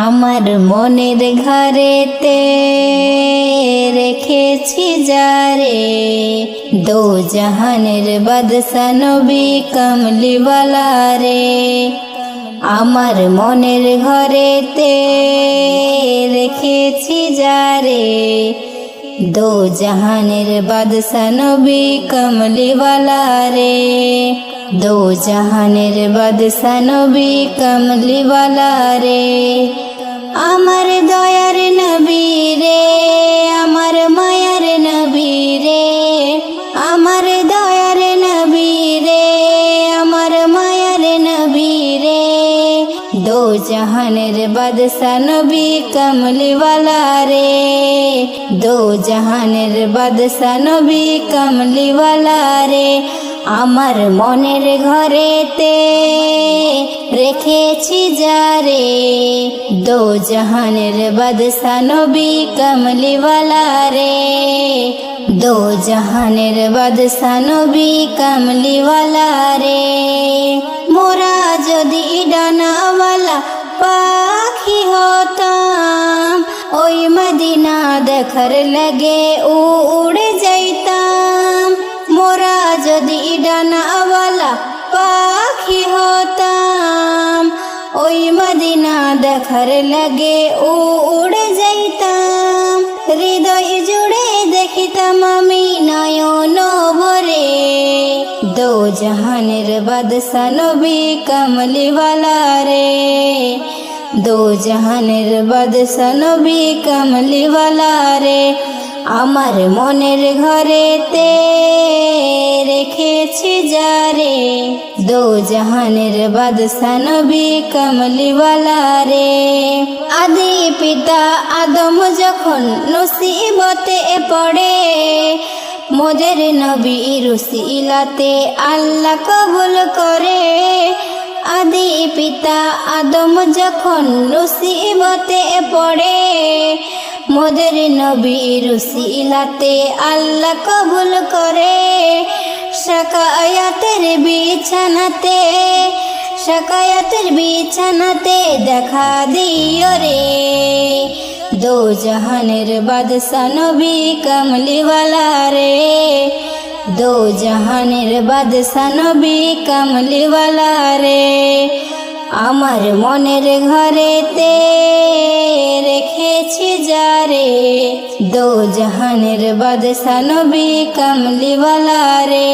আমার মনের ঘরেতে রেখেছি যারে, দো জাহানের বাদশা নবী কামলিওয়ালা রে। আমার মনের ঘরেতে রেখেছি যারে, দো জাহানের বাদশা নবী কামলিওয়ালা রে। দো জাহানের বাদশা নবী কামলিওয়ালা রে। আমার দয়ার নবী রে, আমার মায়ার নবী রে, আমার দয়ার নবী রে, আমার মায়ার নবী রে। দো জাহানের বাদশা নবী কামলিওয়ালা রে। দো জাহানের বাদশা নবী কামলিওয়ালা রে। আমার মনের ঘরেতে রেখেছি যারে, দো জাহানের বাদশা নবী কামলিওয়ালা রে। দো জাহানের বাদশা নবী কামলিওয়ালা রে। মোরা যদি ডানাওয়ালা পাখি হতাম, ওই মদিনা দেখার লাগে উড়ে যাইতাম। মোরা যদি ডানাওয়ালা পাখি হতাম, ওই মদিনা দেখার লাগে উড়ে যাইতাম। হৃদয় জুড়ে দেখিতাম আমি নয়ন ভরে, দো জাহানের বাদশা নবী কামলিওয়ালা রে। দো জাহানের বাদশা নবী কামলিওয়ালা রে। আমার মনের ঘরেতে রেখেছি যারে, দো জাহানের বাদশা নবী কামলিওয়ালা রে। আদি পিতা আদম যখন মুসিবতে পড়ে, মোদের নবী রুসিলাতে আল্লাহ কবুল করে। আদি পিতা আদম যখন মুসিবতে পড়ে, মোদের নবী রুসিলাতে আল্লাহ কবুল করে। শাকায়াতের বিছানাতে, শাকায়াতের বিছানাতে দেখা দিও রে, দো জাহানের বাদশা নবী কামলিওয়ালা রে। দো জাহানের বাদশা নবী কামলিওয়ালা রে। আমার মনের ঘরেতে রেখেছি যারে, দো জাহানের বাদশা নবী কামলিওয়ালা রে।